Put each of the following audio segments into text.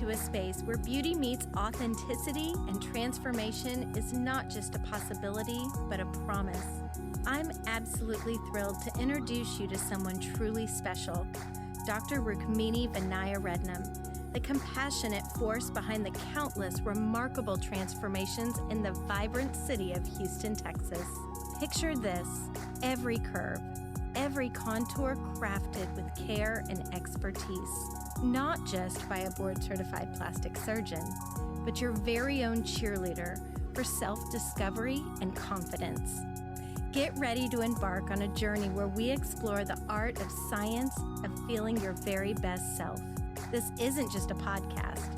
into a space where beauty meets authenticity and transformation is not just a possibility, but a promise. I'm absolutely thrilled to introduce you to someone truly special, Dr. Rukmini Vinaya Rednam, the compassionate force behind the countless remarkable transformations in the vibrant city of Houston, Texas. Picture this: every curve, every contour crafted with care and expertise, not just by a board-certified plastic surgeon, but your very own cheerleader for self-discovery and confidence. Get ready to embark on a journey where we explore the art of science of feeling your very best self. This isn't just a podcast.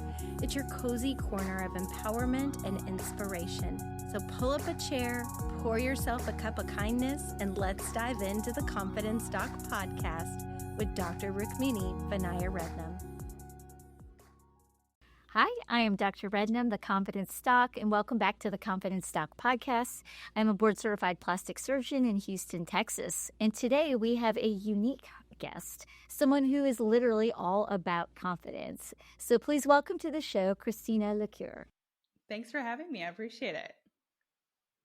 It's your cozy corner of empowerment and inspiration. So pull up a chair, pour yourself a cup of kindness, and let's dive into the Confidence Doc podcast with Dr. Rukmini Vinaya Rednam. Hi, I am Dr. Rednam, the Confidence Doc, and welcome back to the Confidence Doc podcast. I'm a board-certified plastic surgeon in Houston, Texas, and today we have a unique guest, someone who is literally all about confidence. So please welcome to the show, Christina Lecuyer. Thanks for having me. I appreciate it.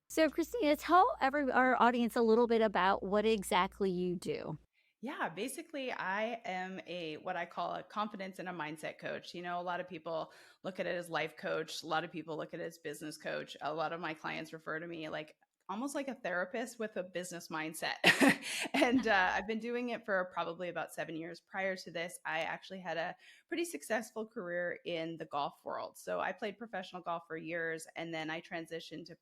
So Christina, tell our audience a little bit about what exactly you do. Yeah, basically, I am what I call a confidence and a mindset coach. You know, a lot of people look at it as life coach. A lot of people look at it as business coach. A lot of my clients refer to me like almost like a therapist with a business mindset. And I've been doing it for probably about 7 years. Prior to this, I actually had a pretty successful career in the golf world. So I played professional golf for years, and then I transitioned to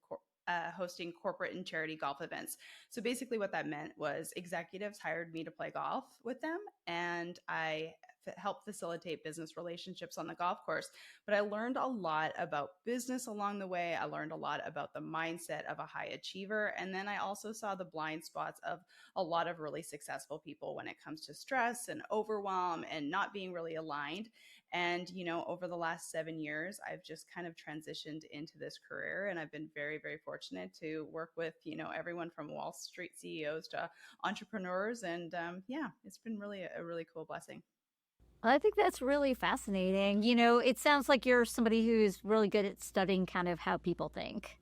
hosting corporate and charity golf events. So basically what that meant was executives hired me to play golf with them, and I helped facilitate business relationships on the golf course. But I learned a lot about business along the way. I learned a lot about the mindset of a high achiever. And then I also saw the blind spots of a lot of really successful people when it comes to stress and overwhelm and not being really aligned. And, you know, over the last 7 years, I've just kind of transitioned into this career, and I've been very, very fortunate to work with, you know, everyone from Wall Street CEOs to entrepreneurs. And it's been really a really cool blessing. I think that's really fascinating. You know, it sounds like you're somebody who's really good at studying kind of how people think.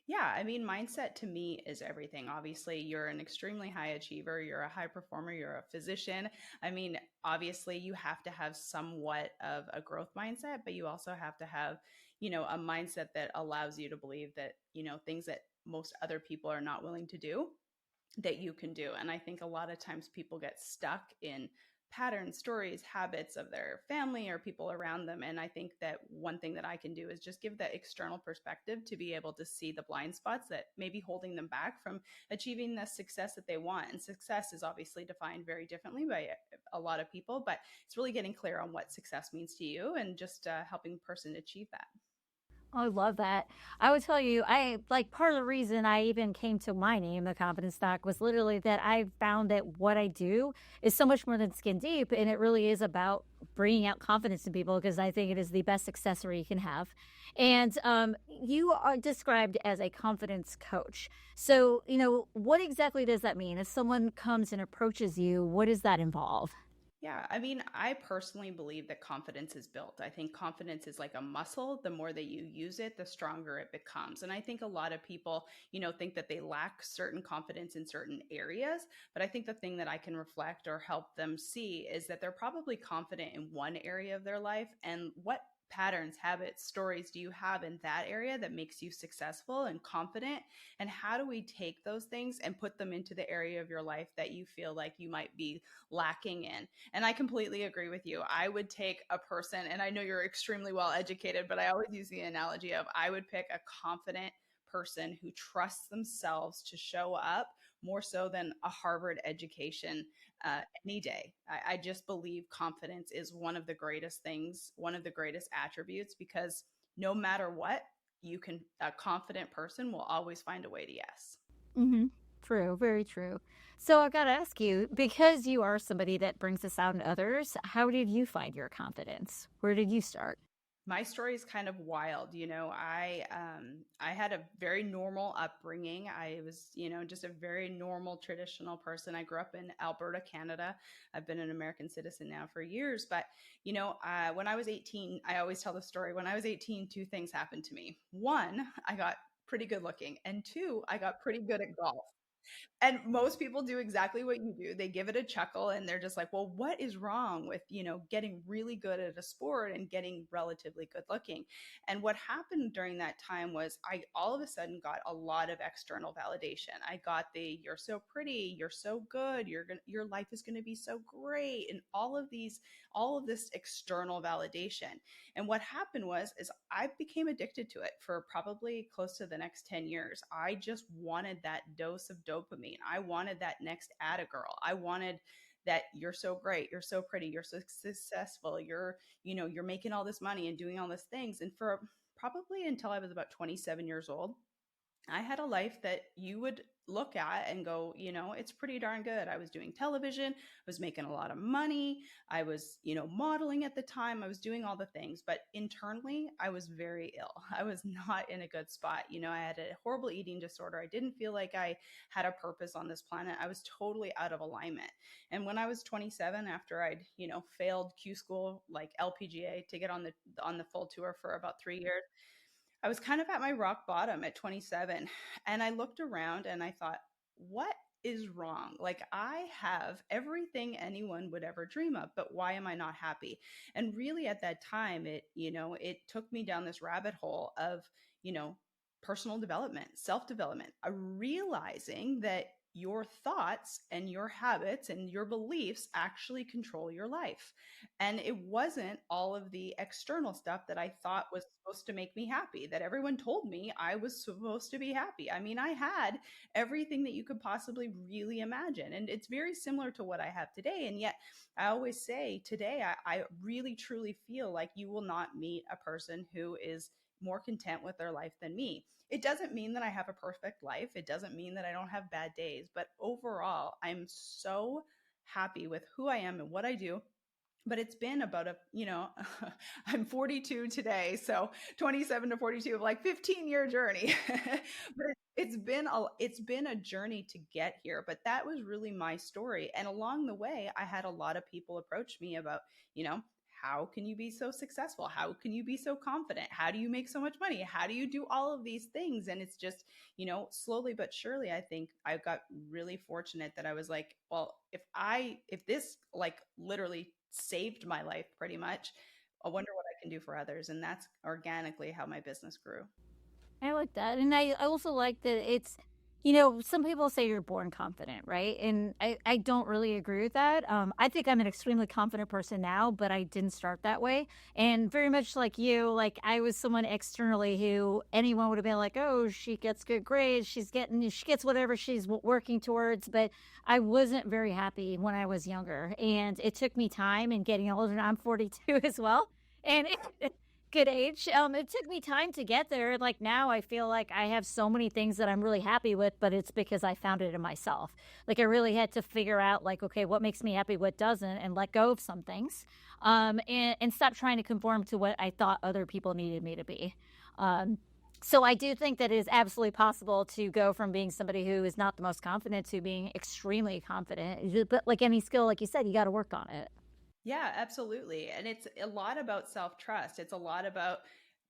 Yeah, I mean, mindset to me is everything. Obviously, you're an extremely high achiever, you're a high performer, you're a physician. I mean, obviously, you have to have somewhat of a growth mindset, but you also have to have, you know, a mindset that allows you to believe that, you know, things that most other people are not willing to do, that you can do. And I think a lot of times people get stuck in patterns, stories, habits of their family or people around them. And I think that one thing that I can do is just give that external perspective to be able to see the blind spots that may be holding them back from achieving the success that they want. And success is obviously defined very differently by a lot of people, but it's really getting clear on what success means to you and just helping a person achieve that. I love that. I would tell you, part of the reason I even came to my name, the Confidence Doc, was literally that I found that what I do is so much more than skin deep. And it really is about bringing out confidence in people, because I think it is the best accessory you can have. And you are described as a confidence coach. So, you know, what exactly does that mean? If someone comes and approaches you, what does that involve? Yeah, I mean, I personally believe that confidence is built. I think confidence is like a muscle. The more that you use it, the stronger it becomes. And I think a lot of people, you know, think that they lack certain confidence in certain areas. But I think the thing that I can reflect or help them see is that they're probably confident in one area of their life, and what patterns, habits, stories do you have in that area that makes you successful and confident? And how do we take those things and put them into the area of your life that you feel like you might be lacking in? And I completely agree with you. I would take a person, and I know you're extremely well educated, but I always use the analogy of I would pick a confident person who trusts themselves to show up more so than a Harvard education any day. I just believe confidence is one of the greatest things, one of the greatest attributes, because no matter what, a confident person will always find a way to yes. Mm-hmm. True, very true. So I've got to ask you, because you are somebody that brings this out in others, how did you find your confidence? Where did you start? My story is kind of wild. I had a very normal upbringing. I was, just a very normal traditional person. I grew up in Alberta, Canada. I've been an American citizen now for years. But when I was 18, I always tell the story. When I was 18, two things happened to me. One, I got pretty good looking, and two, I got pretty good at golf. And most people do exactly what you do. They give it a chuckle and they're just like, well, what is wrong with, getting really good at a sport and getting relatively good looking? And what happened during that time was I all of a sudden got a lot of external validation. I got the you're so pretty, you're so good, your life is going to be so great, and all of this external validation. And what happened was is I became addicted to it for probably close to the next 10 years. I just wanted that dose of dopamine. I wanted that next Atta girl. I wanted that you're so great, you're so pretty, you're so successful, you're making all this money and doing all these things. And for probably until I was about 27 years old, I had a life that you would look at and go, it's pretty darn good. I was doing television, I was making a lot of money. I was, modeling at the time. I was doing all the things, but internally, I was very ill. I was not in a good spot. I had a horrible eating disorder. I didn't feel like I had a purpose on this planet. I was totally out of alignment. And when I was 27, after I'd, failed Q school, like LPGA, to get on the full tour for about 3 years, I was kind of at my rock bottom at 27. And I looked around and I thought, what is wrong? Like, I have everything anyone would ever dream of, but why am I not happy? And really at that time, it took me down this rabbit hole of, you know, personal development, self development, realizing that your thoughts and your habits and your beliefs actually control your life. And it wasn't all of the external stuff that I thought was supposed to make me happy, that everyone told me I was supposed to be happy. I mean, I had everything that you could possibly really imagine. And it's very similar to what I have today. And yet, I always say today, I really truly feel like you will not meet a person who is more content with their life than me. It doesn't mean that I have a perfect life. It doesn't mean that I don't have bad days. But overall, I'm so happy with who I am and what I do. But it's been about I'm 42 today, so 27 to 42 of like 15-year journey. But it's been a journey to get here, but that was really my story. And along the way, I had a lot of people approach me about, you know, how can you be so successful? How can you be so confident? How do you make so much money? How do you do all of these things? And it's just, slowly but surely, I think I got really fortunate that I was like, well, if this like literally saved my life pretty much, I wonder what I can do for others. And that's organically how my business grew. I like that. And I also like that it's, some people say you're born confident, right? And I don't really agree with that. I think I'm an extremely confident person now, but I didn't start that way. And very much like you, like I was someone externally who anyone would have been like, oh, she gets good grades. She gets whatever she's working towards. But I wasn't very happy when I was younger. And it took me time and getting older. And I'm 42 as well. And good age. It took me time to get there. Like now, I feel like I have so many things that I'm really happy with, but it's because I found it in myself. Like I really had to figure out, like, okay, what makes me happy, what doesn't, and let go of some things, and stop trying to conform to what I thought other people needed me to be. So I do think that it is absolutely possible to go from being somebody who is not the most confident to being extremely confident. But like any skill, like you said, you got to work on it. Yeah, absolutely. And it's a lot about self trust. It's a lot about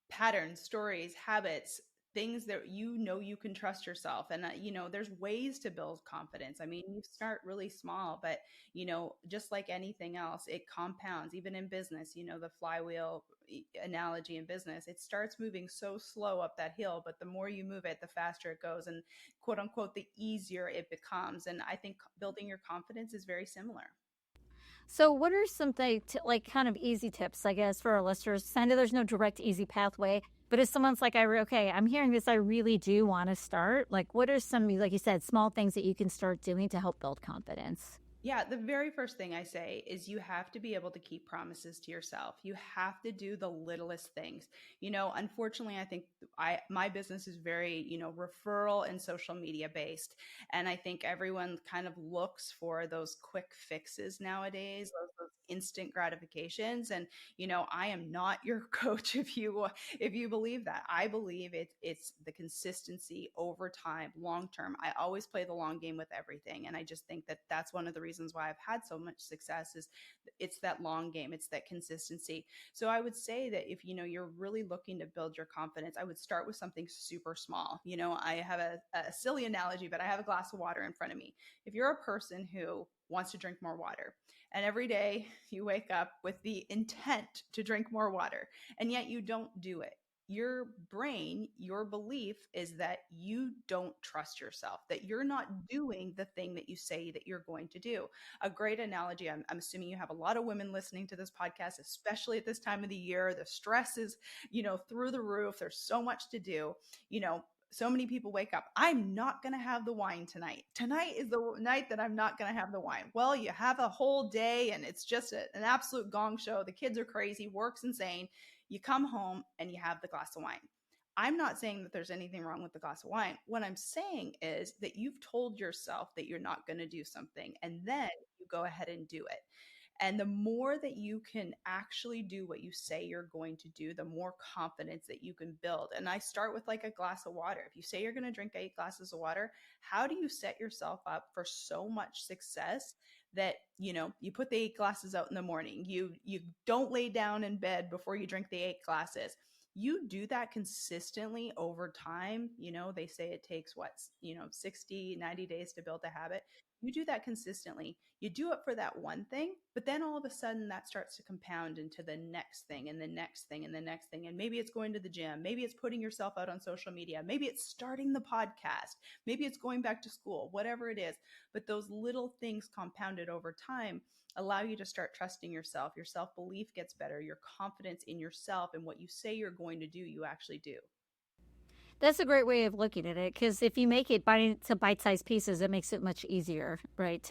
patterns, stories, habits, things that you can trust yourself. And, there's ways to build confidence. I mean, you start really small, but, just like anything else, it compounds, even in business, the flywheel analogy in business. It starts moving so slow up that hill, but the more you move it, the faster it goes. And quote unquote, the easier it becomes. And I think building your confidence is very similar. So, what are some like kind of easy tips, I guess, for our listeners? I know there's no direct, easy pathway, but if someone's like, okay, I'm hearing this, I really do want to start. Like, what are some, like you said, small things that you can start doing to help build confidence? Yeah, the very first thing I say is you have to be able to keep promises to yourself. You have to do the littlest things. Unfortunately, I think my business is very, referral and social media based. And I think everyone kind of looks for those quick fixes nowadays, those instant gratifications. And, I am not your coach if you believe that. I believe it's the consistency over time, long term. I always play the long game with everything. And I just think that that's one of the reasons why I've had so much success is it's that long game. It's that consistency. So I would say that if you're really looking to build your confidence, I would start with something super small. I have a silly analogy, but I have a glass of water in front of me. If you're a person who wants to drink more water, and every day you wake up with the intent to drink more water, and yet you don't do it, your brain, your belief is that you don't trust yourself, that you're not doing the thing that you say that you're going to do. A great analogy, I'm assuming you have a lot of women listening to this podcast, especially at this time of the year. The stress is, through the roof. There's so much to do. So many people wake up, I'm not going to have the wine tonight. Tonight is the night that I'm not going to have the wine. Well, you have a whole day and it's just an absolute gong show. The kids are crazy, work's insane. You come home and you have the glass of wine. I'm not saying that there's anything wrong with the glass of wine. What I'm saying is that you've told yourself that you're not going to do something, and then you go ahead and do it. And the more that you can actually do what you say you're going to do, the more confidence that you can build. And I start with like a glass of water. If you say you're going to drink 8 glasses of water, how do you set yourself up for so much success that, you put the 8 glasses out in the morning, you don't lay down in bed before you drink the 8 glasses. You do that consistently over time. They say it takes 60, 90 days to build a habit. You do that consistently. You do it for that one thing, but then all of a sudden that starts to compound into the next thing and the next thing and the next thing. And maybe it's going to the gym. Maybe it's putting yourself out on social media. Maybe it's starting the podcast. Maybe it's going back to school, whatever it is. But those little things compounded over time allow you to start trusting yourself. Your self-belief gets better. Your confidence in yourself and what you say you're going to do, you actually do. That's a great way of looking at it, because if you make it to bite-sized pieces, it makes it much easier, right?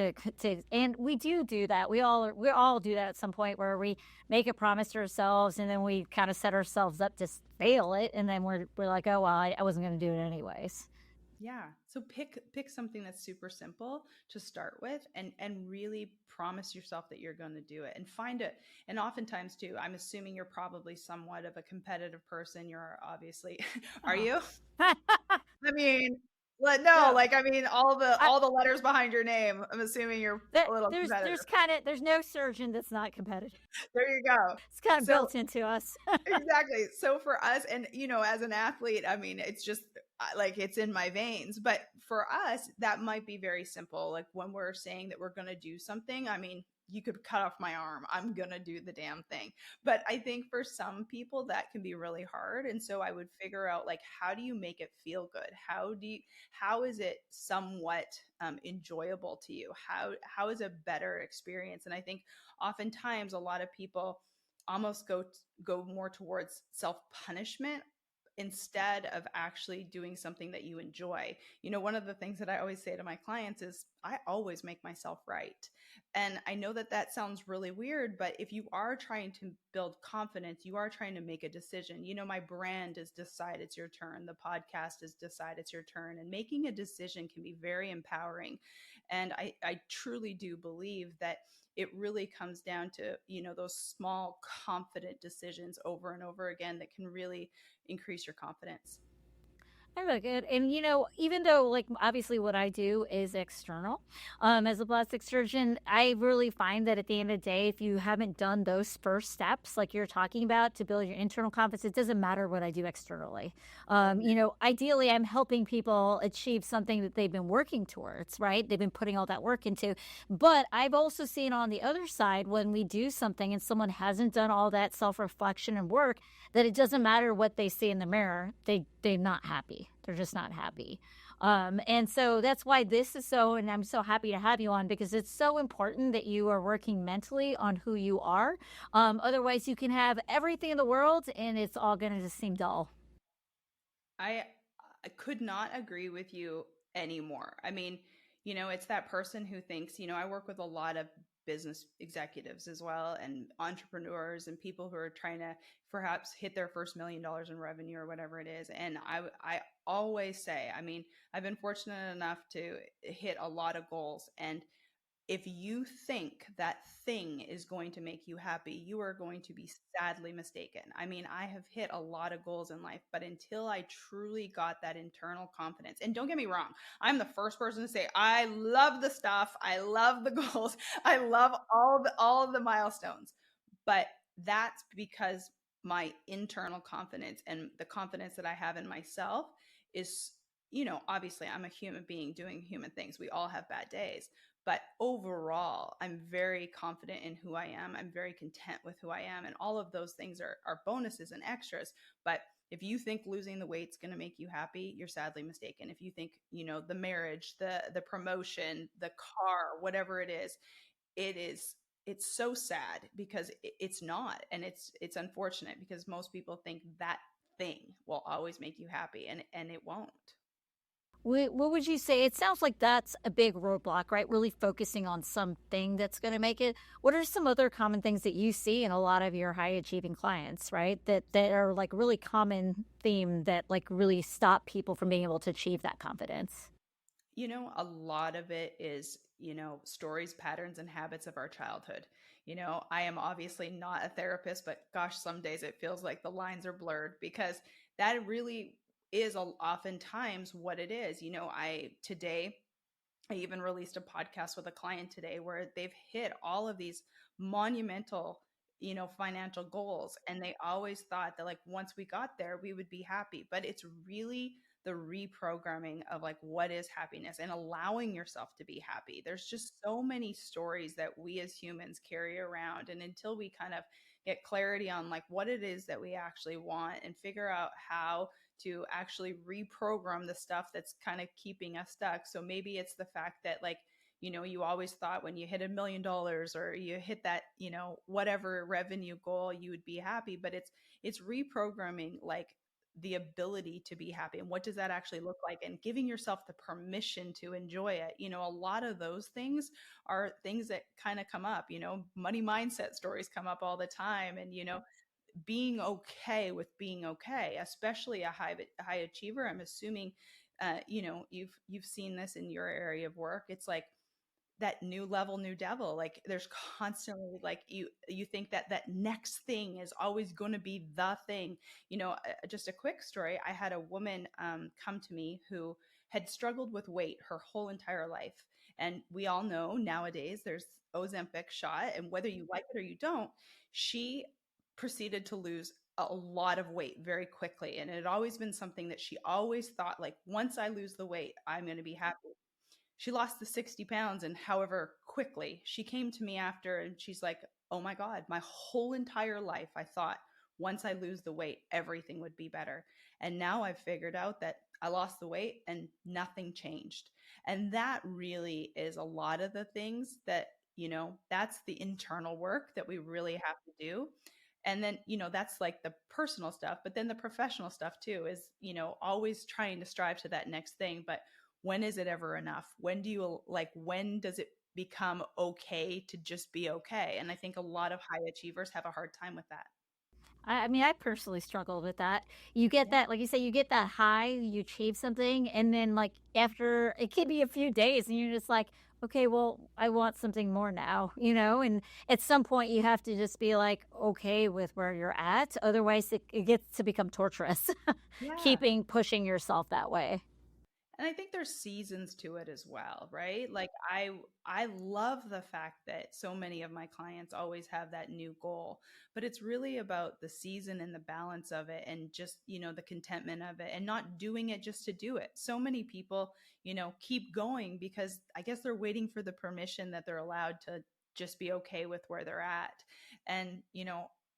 And we do that. We all do that at some point, where we make a promise to ourselves and then we kind of set ourselves up to fail it, and then we're like, oh well, I wasn't going to do it anyways. Yeah. So pick something that's super simple to start with, and really promise yourself that you're going to do it, and find it. And oftentimes too, I'm assuming you're probably somewhat of a competitive person. You're obviously, are Oh. you? I mean, no, No, like, I mean, all the I, all the letters behind your name. I'm assuming you're there, a little there's competitive. there's kind of there's no surgeon that's not competitive. There you go. It's kind of So built into us. exactly. So for us, and as an athlete, I mean, it's just like it's in my veins. But for us, that might be very simple. Like when we're saying that we're going to do something, I mean, you could cut off my arm. I'm going to do the damn thing. But I think for some people that can be really hard. And so I would figure out, like, how do you make it feel good? How is it somewhat enjoyable to you? How is a better experience? And I think oftentimes a lot of people almost go more towards self-punishment instead of actually doing something that you enjoy. One of the things that I always say to my clients is I always make myself right. And I know that that sounds really weird, but if you are trying to build confidence, you are trying to make a decision. My brand is decide it's your turn. The podcast is decide it's your turn. And making a decision can be very empowering. And I truly do believe that it really comes down to, those small, confident decisions over and over again that can really increase your confidence. I look good. And even though, like, obviously what I do is external, as a plastic surgeon, I really find that at the end of the day, if you haven't done those first steps, like you're talking about, to build your internal confidence, it doesn't matter what I do externally. Ideally, I'm helping people achieve something that they've been working towards, right? They've been putting all that work into. But I've also seen on the other side, when we do something and someone hasn't done all that self-reflection and work, that it doesn't matter what they see in the mirror. They're not happy. They're just not happy. And so that's why this is and I'm so happy to have you on, because it's so important that you are working mentally on who you are. Otherwise you can have everything in the world and it's all going to just seem dull. I could not agree with you anymore. I mean, it's that person who thinks, I work with a lot of business executives as well, and entrepreneurs and people who are trying to perhaps hit their first $1 million in revenue or whatever it is. And I always say, I mean, I've been fortunate enough to hit a lot of goals, and if you think that thing is going to make you happy, you are going to be sadly mistaken. I mean, I have hit a lot of goals in life, but until I truly got that internal confidence, and don't get me wrong, I'm the first person to say I love the stuff, I love the goals, I love all of the milestones. But that's because my internal confidence and the confidence that I have in myself is, obviously I'm a human being doing human things. We all have bad days, but overall, I'm very confident in who I am. I'm very content with who I am. And all of those things are bonuses and extras. But if you think losing the weight's going to make you happy, you're sadly mistaken. If you think, the marriage, the promotion, the car, whatever it is it's so sad because it's not, and it's unfortunate because most people think that thing will always make you happy, and it won't. What would you say? It sounds like that's a big roadblock, right? Really focusing on something that's going to make it. What are some other common things that you see in a lot of your high achieving clients, right? That are like really common theme that like really stop people from being able to achieve that confidence? A lot of it is, stories, patterns, and habits of our childhood. I am obviously not a therapist, but gosh, some days it feels like the lines are blurred because that really is oftentimes what it is. I even released a podcast with a client today where they've hit all of these monumental, financial goals. And they always thought that like once we got there, we would be happy. But it's really the reprogramming of like what is happiness and allowing yourself to be happy. There's just so many stories that we as humans carry around. And until we kind of get clarity on like what it is that we actually want and figure out how to actually reprogram the stuff that's kind of keeping us stuck. So maybe it's the fact that like, you always thought when you hit $1 million or you hit that, whatever revenue goal, you would be happy, but it's reprogramming like the ability to be happy. And what does that actually look like? And giving yourself the permission to enjoy it. A lot of those things are things that kind of come up, money mindset stories come up all the time. And, being okay with being okay, especially a high achiever. I'm assuming, you've seen this in your area of work. It's like that new level, new devil. Like there's constantly like you think that that next thing is always going to be the thing. Just a quick story. I had a woman come to me who had struggled with weight her whole entire life, and we all know nowadays there's Ozempic shot, and whether you like it or you don't, she proceeded to lose a lot of weight very quickly, and it had always been something that she always thought like once I lose the weight I'm going to be happy. She lost the 60 pounds, and however quickly she came to me after, and she's like, oh my God, my whole entire life I thought once I lose the weight everything would be better, and now I've figured out that I lost the weight and nothing changed. And that really is a lot of the things that, that's the internal work that we really have to do. And then, that's like the personal stuff, but then the professional stuff too is, always trying to strive to that next thing. But when is it ever enough? When does it become okay to just be okay? And I think a lot of high achievers have a hard time with that. I mean, I personally struggled with that. You get Yeah. that, like you say, you get that high, you achieve something, and then like after it could be a few days, and you're just like, okay, well, I want something more now, you know? And at some point, you have to just be like, okay with where you're at. Otherwise, it gets to become torturous, Yeah. keeping pushing yourself that way. And I think there's seasons to it as well, right? Like I love the fact that so many of my clients always have that new goal, but it's really about the season and the balance of it and just, the contentment of it and not doing it just to do it. So many people, keep going because I guess they're waiting for the permission that they're allowed to just be okay with where they're at. And,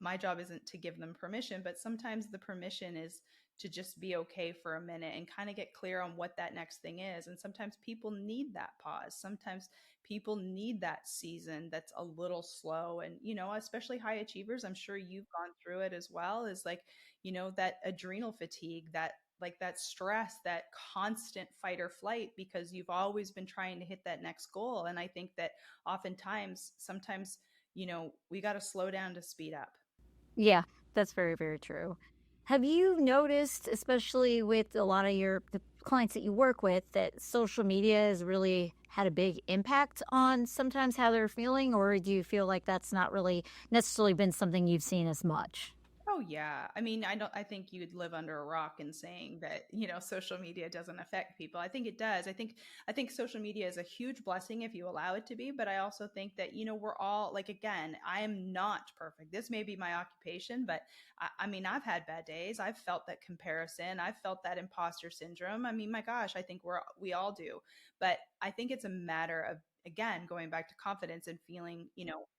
my job isn't to give them permission, but sometimes the permission is to just be okay for a minute and kind of get clear on what that next thing is. And sometimes people need that pause. Sometimes people need that season that's a little slow. And, especially high achievers, I'm sure you've gone through it as well, is like, that adrenal fatigue, that like that stress, that constant fight or flight, because you've always been trying to hit that next goal. And I think that sometimes, we got to slow down to speed up. Yeah, that's very, very true. Have you noticed, especially with a lot of your clients that you work with that social media has really had a big impact on sometimes how they're feeling, or do you feel like that's not really necessarily been something you've seen as much? Oh yeah. I mean, I think you'd live under a rock in saying that, social media doesn't affect people. I think it does. I think social media is a huge blessing if you allow it to be, but I also think that, we're all like, again, I am not perfect. This may be my occupation, but I mean, I've had bad days. I've felt that comparison. I've felt that imposter syndrome. I mean, my gosh, I think we all do. But I think it's a matter of, again, going back to confidence and feeling,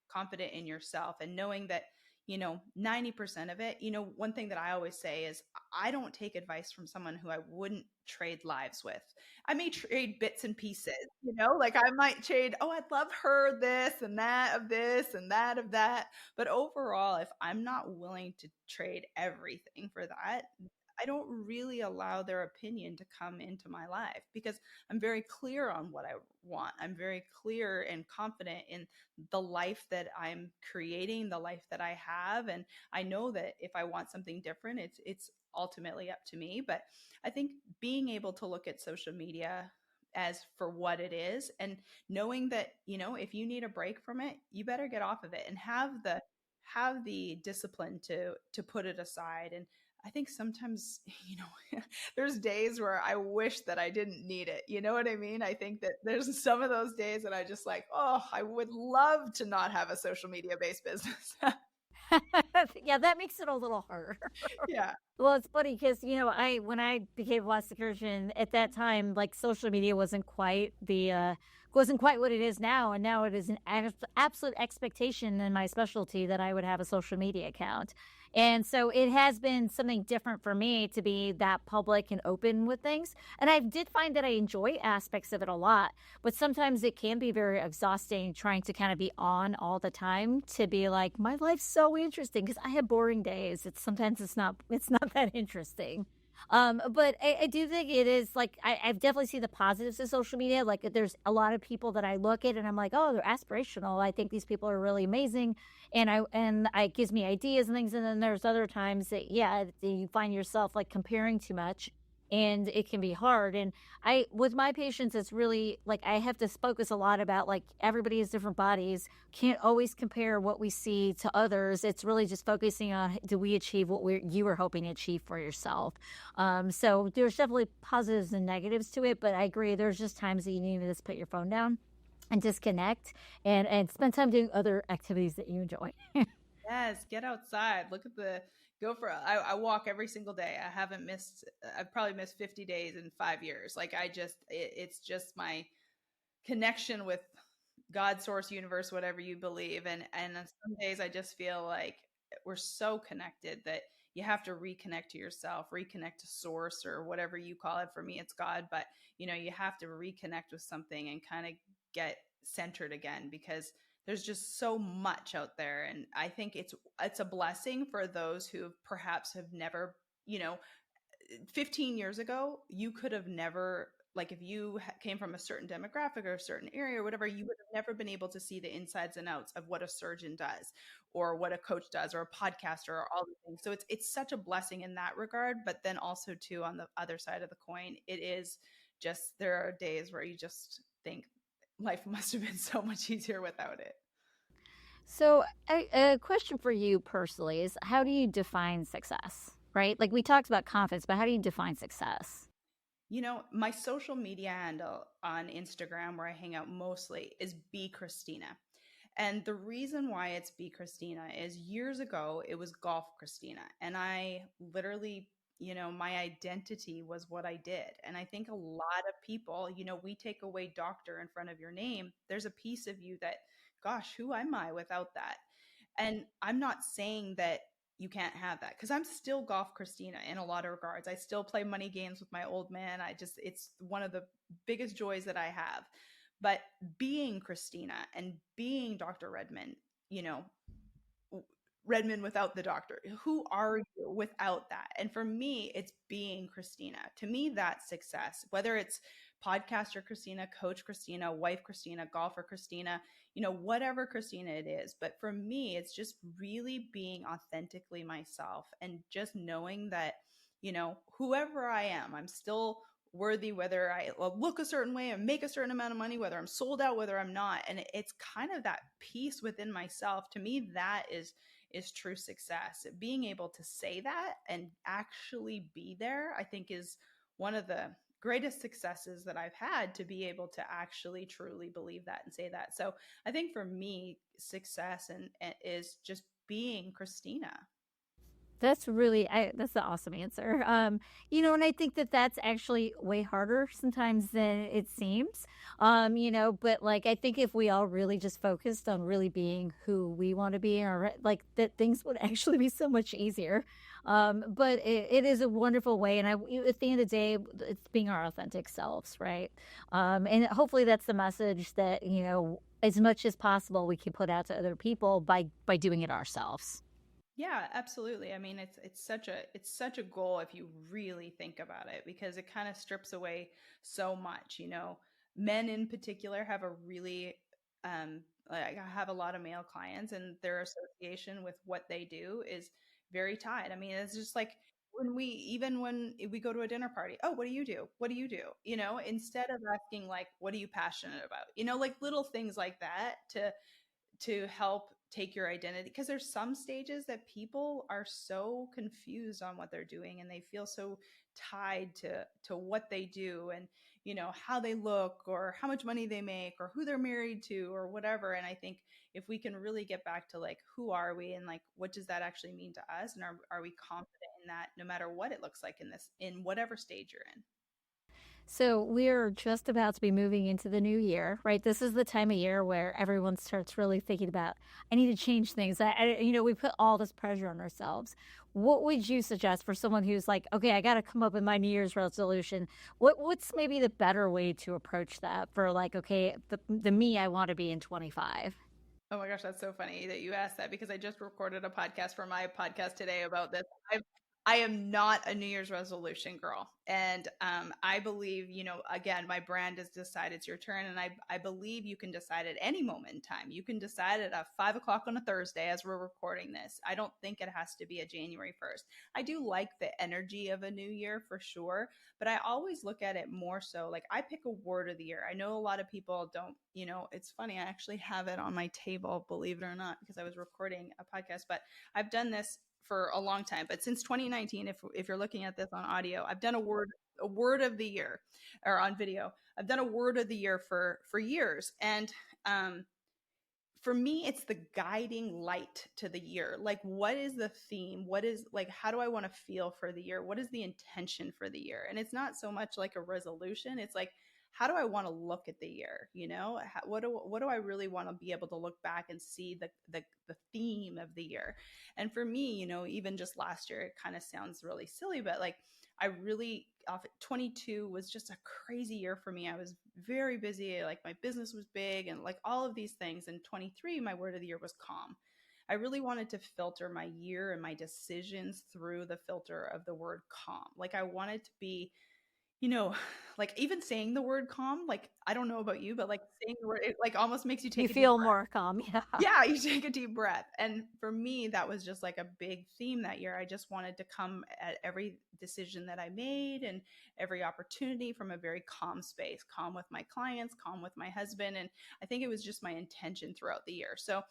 confident in yourself and knowing that 90% of it, one thing that I always say is I don't take advice from someone who I wouldn't trade lives with. I may trade bits and pieces, like I might trade, oh, I'd love her this and that of this and that of that. But overall, if I'm not willing to trade everything for that, I don't really allow their opinion to come into my life because I'm very clear on what I want. I'm very clear and confident in the life that I'm creating, the life that I have. And I know that if I want something different, it's ultimately up to me. But I think being able to look at social media as for what it is and knowing that, if you need a break from it, you better get off of it and have the discipline to put it aside. And I think sometimes, there's days where I wish that I didn't need it. You know what I mean? I think that there's some of those days that I just like, oh, I would love to not have a social media based business. Yeah, that makes it a little harder. Yeah. Well, it's funny because, I when I became a plastic surgeon at that time, like social media wasn't quite what it is now, and now it is an absolute expectation in my specialty that I would have a social media account. And so it has been something different for me to be that public and open with things. And I did find that I enjoy aspects of it a lot, but sometimes it can be very exhausting trying to kind of be on all the time to be like, my life's so interesting because I have boring days. It's not that interesting. But I do think it is like I've definitely seen the positives of social media. Like there's a lot of people that I look at and I'm like, oh, they're aspirational. I think these people are really amazing, and it gives me ideas and things. And then there's other times that you find yourself like comparing too much, and it can be hard. And I with my patients, it's really like I have to focus a lot about like everybody has different bodies, can't always compare what we see to others. It's really just focusing on do we achieve what you were hoping to achieve for yourself. So there's definitely positives and negatives to it, but I agree there's just times that you need to just put your phone down and disconnect and spend time doing other activities that you enjoy. Yes, get outside. I walk every single day. I've probably missed 50 days in 5 years. Like it's just my connection with God, source, universe, whatever you believe. And on some days I just feel like we're so connected that you have to reconnect to yourself, reconnect to source or whatever you call it. For me, it's God, but you have to reconnect with something and kind of get centered again because there's just so much out there. And I think it's a blessing for those who perhaps have never, 15 years ago, you could have never, like if you came from a certain demographic or a certain area or whatever, you would have never been able to see the insides and outs of what a surgeon does or what a coach does or a podcaster or all the things. So it's such a blessing in that regard. But then also too, on the other side of the coin, it is just, there are days where you just think life must have been so much easier without it. So, a question for you personally is how do you define success? Right? Like we talked about confidence, but how do you define success? My social media handle on Instagram, where I hang out mostly, is Be Christina. And the reason why it's Be Christina is years ago, it was Golf Christina. And I literally, my identity was what I did. And I think a lot of people, we take away doctor in front of your name. There's a piece of you that, gosh, who am I without that? And I'm not saying that you can't have that because I'm still Golf Christina in a lot of regards. I still play money games with my old man. It's one of the biggest joys that I have. But being Christina and being Dr. Redmond, you know, Redmond without the doctor. Who are you without that? And for me, it's being Christina. To me, that's success. Whether it's podcaster Christina, coach Christina, wife Christina, golfer Christina, whatever Christina it is. But for me, it's just really being authentically myself and just knowing that, whoever I am, I'm still worthy, whether I look a certain way and make a certain amount of money, whether I'm sold out, whether I'm not. And it's kind of that peace within myself. To me, that is true success. Being able to say that and actually be there, I think is one of the greatest successes that I've had, to be able to actually truly believe that and say that. So I think for me, success and is just being Christina. That's an awesome answer. And I think that that's actually way harder sometimes than it seems. But like, I think if we all really just focused on really being who we want to be, or like that, things would actually be so much easier. But it is a wonderful way. And at the end of the day, it's being our authentic selves, right? And hopefully that's the message that, as much as possible, we can put out to other people by doing it ourselves. Yeah, absolutely. I mean, it's such a goal if you really think about it, because it kind of strips away so much. Men in particular have a really like, I have a lot of male clients, and their association with what they do is very tied. I mean, it's just like when we go to a dinner party, oh, what do you do? What do you do? Instead of asking like, what are you passionate about? Like little things like that to help take your identity, because there's some stages that people are so confused on what they're doing, and they feel so tied to what they do, and how they look, or how much money they make, or who they're married to, or whatever. And I think if we can really get back to like, who are we, and like, what does that actually mean to us, and are we confident in that, no matter what it looks like in whatever stage you're in. So we're just about to be moving into the new year, right? This is the time of year where everyone starts really thinking about, I need to change things. We put all this pressure on ourselves. What would you suggest for someone who's like, okay, I got to come up with my New Year's resolution? What's maybe the better way to approach that for like, okay, the me I want to be in 25? Oh my gosh, that's so funny that you asked that, because I just recorded a podcast for my podcast today about this. I am not a New Year's resolution girl. And I believe, again, my brand has decided it's your turn. And I believe you can decide at any moment in time. You can decide at 5 o'clock on a Thursday as we're recording this. I don't think it has to be a January 1st. I do like the energy of a new year for sure, but I always look at it more so like, I pick a word of the year. I know a lot of people don't, it's funny. I actually have it on my table, believe it or not, because I was recording a podcast, but I've done this for a long time. But since 2019, if you're looking at this on audio, I've done a word of the year, or on video. I've done a word of the year for years. And for me, it's the guiding light to the year. Like, what is the theme? What is, like, how do I want to feel for the year? What is the intention for the year? And it's not so much like a resolution. It's like, how do I want to look at the year? What do I really want to be able to look back and see the theme of the year? And for me, even just last year, it kind of sounds really silly, but like, I really, 22 was just a crazy year for me. I was very busy. Like, my business was big, and like all of these things. And 23, my word of the year was calm. I really wanted to filter my year and my decisions through the filter of the word calm. Like, I wanted to be, you know, like, even saying the word calm, like, I don't know about you, but like saying the word, it like almost makes you You take a deep feel breath. more calm. Yeah. Yeah, you take a deep breath. And for me, that was just like a big theme that year. I just wanted to come at every decision that I made and every opportunity from a very calm space, calm with my clients, calm with my husband. And I think it was just my intention throughout the year. So,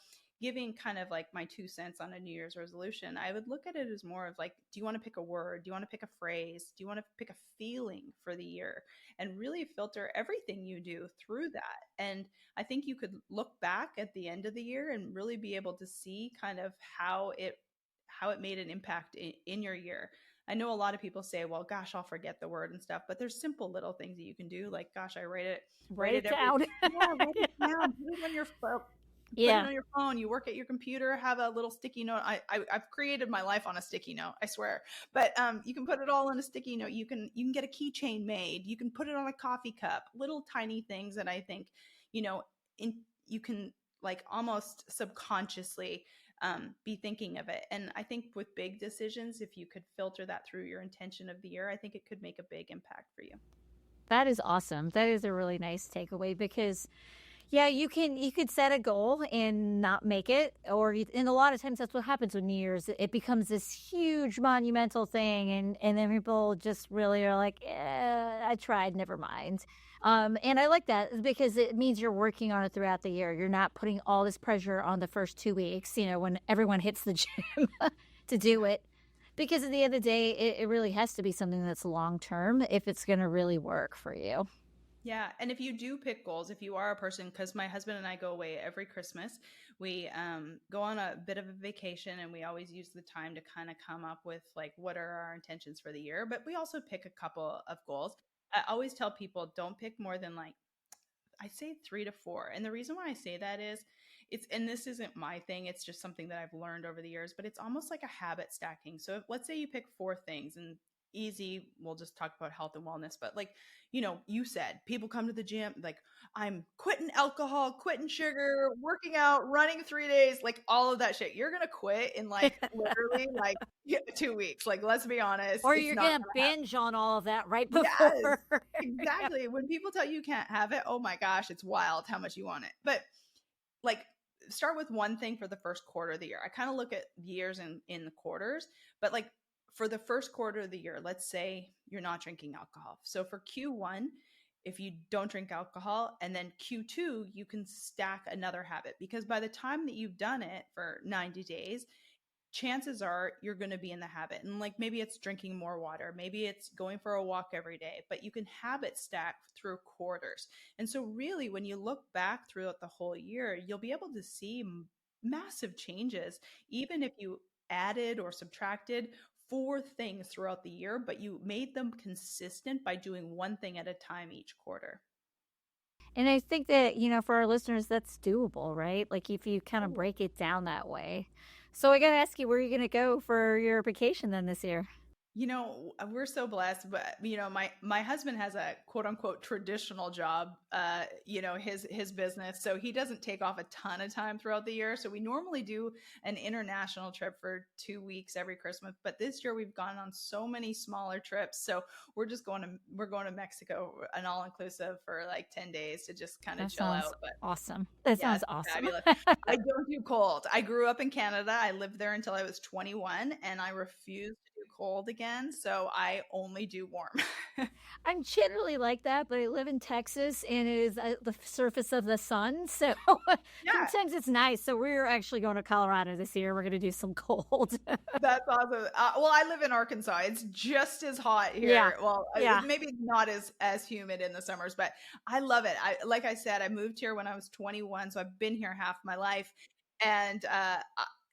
giving kind of like my 2 cents on a New Year's resolution, I would look at it as more of like, do you want to pick a word? Do you want to pick a phrase? Do you want to pick a feeling for the year? And really filter everything you do through that. And I think you could look back at the end of the year and really be able to see kind of how it made an impact in your year. I know a lot of people say, well, gosh, I'll forget the word and stuff, but there's simple little things that you can do. Like, gosh, I write Write it it every, down. yeah, write it down, put it on your phone. Put it Yeah. on your phone. You work at your computer, have a little sticky note. I've created my life on a sticky note, I swear. But you can put it all in a sticky note. You can get a keychain made. You can put it on a coffee cup. Little tiny things that I think, you know, you can like almost subconsciously be thinking of it. And I think with big decisions, if you could filter that through your intention of the year, I think it could make a big impact for you. That is awesome. That is a really nice takeaway because Yeah, you could set a goal and not make it, and a lot of times that's what happens with New Year's. It becomes this huge monumental thing, and then people just really are like, I tried, never mind. And I like that because it means you're working on it throughout the year. You're not putting all this pressure on the first 2 weeks, when everyone hits the gym to do it. Because at the end of the day, it really has to be something that's long term if it's going to really work for you. Yeah. And if you do pick goals, if you are a person, because my husband and I go away every Christmas, we go on a bit of a vacation, and we always use the time to kind of come up with like what are our intentions for the year. But we also pick a couple of goals. I always tell people don't pick more than like, I say 3 to 4. And the reason why I say that is and this isn't my thing, it's just something that I've learned over the years, but it's almost like a habit stacking. So let's say you pick 4 things, and easy, we'll just talk about health and wellness, but like, you said people come to the gym, like, I'm quitting alcohol, quitting sugar, working out, running 3 days, like all of that shit. You're going to quit in like literally like 2 weeks. Like, let's be honest, Or it's you're not gonna binge on all of that right Yes, before. exactly. When people tell you can't have it, oh my gosh, it's wild how much you want it. But like, start with one thing for the first quarter of the year. I kind of look at years in the quarters, but like for the first quarter of the year, let's say you're not drinking alcohol. So for Q1, if you don't drink alcohol, and then Q2, you can stack another habit, because by the time that you've done it for 90 days, chances are you're going to be in the habit. And like, maybe it's drinking more water, maybe it's going for a walk every day, but you can habit stack through quarters. And so really, when you look back throughout the whole year, you'll be able to see massive changes, even if you added or subtracted 4 things throughout the year, but you made them consistent by doing one thing at a time each quarter. And I think that, for our listeners, that's doable, right? Like if you kind of break it down that way. So I got to ask you, where are you going to go for your vacation then this year? We're so blessed, but my husband has a quote unquote traditional job, his business. So he doesn't take off a ton of time throughout the year. So we normally do an international trip for 2 weeks every Christmas, but this year we've gone on so many smaller trips. So we're going to Mexico, an all inclusive for like 10 days to just kind of That chill sounds out. But awesome. That yeah, sounds it's awesome. fabulous. I don't do cold. I grew up in Canada. I lived there until I was 21, and I refuse to do cold again. So I only do warm. I'm generally like that, but I live in Texas and it is the surface of the sun. So Yeah, sometimes it's nice. So we're actually going to Colorado this year. We're going to do some cold. that's awesome. Well, I live in Arkansas. It's just as hot Yeah. here. Well, Yeah. maybe not as humid in the summers, but I love it. Like I said, I moved here when I was 21, so I've been here half my life, and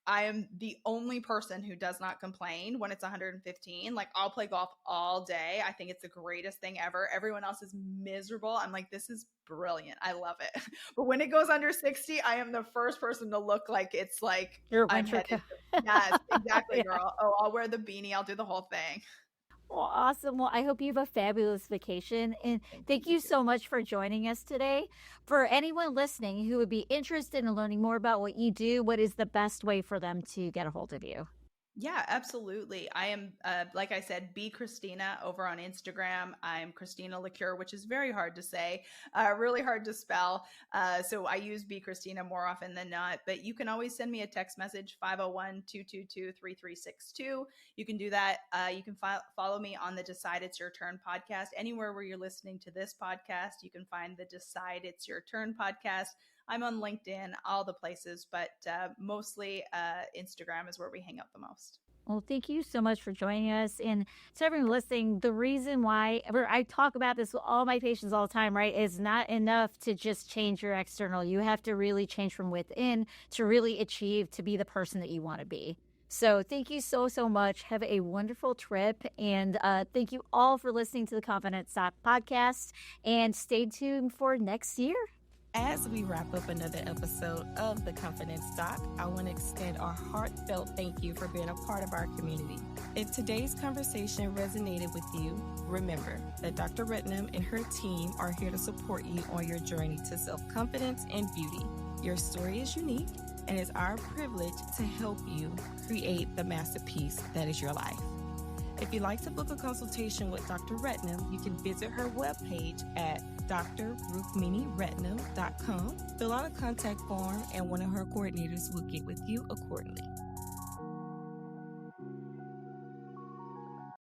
I am the only person who does not complain when it's 115. Like, I'll play golf all day. I think it's the greatest thing ever. Everyone else is miserable. I'm like, this is brilliant. I love it. But when it goes under 60, I am the first person to look like it's like Your I'm winter headed. coat. Yes, exactly, Yeah. girl. Oh, I'll wear the beanie. I'll do the whole thing. Well, awesome. Well, I hope you have a fabulous vacation. And thank you so much for joining us today. For anyone listening who would be interested in learning more about what you do, what is the best way for them to get a hold of you? Yeah, absolutely. I am, like I said, Be Christina over on Instagram. I'm Christina Lecuyer, which is very hard to say, really hard to spell. So I use Be Christina more often than not. But you can always send me a text message, 501-222-3362. You can do that. You can follow me on the Decide It's Your Turn podcast. Anywhere where you're listening to this podcast, you can find the Decide It's Your Turn podcast. I'm on LinkedIn, all the places, but mostly Instagram is where we hang out the most. Well, thank you so much for joining us. And to everyone listening, the reason why I talk about this with all my patients all the time, right, is not enough to just change your external. You have to really change from within to really achieve to be the person that you want to be. So thank you so, so much. Have a wonderful trip. And thank you all for listening to the Confident Stock podcast. And stay tuned for next year. As we wrap up another episode of The Confidence Doc, I want to extend our heartfelt thank you for being a part of our community. If today's conversation resonated with you, remember that Dr. Rednam and her team are here to support you on your journey to self-confidence and beauty. Your story is unique, and it's our privilege to help you create the masterpiece that is your life. If you'd like to book a consultation with Dr. Rednam, you can visit her webpage at drrukminirednam.com. Fill out a contact form, and one of her coordinators will get with you accordingly.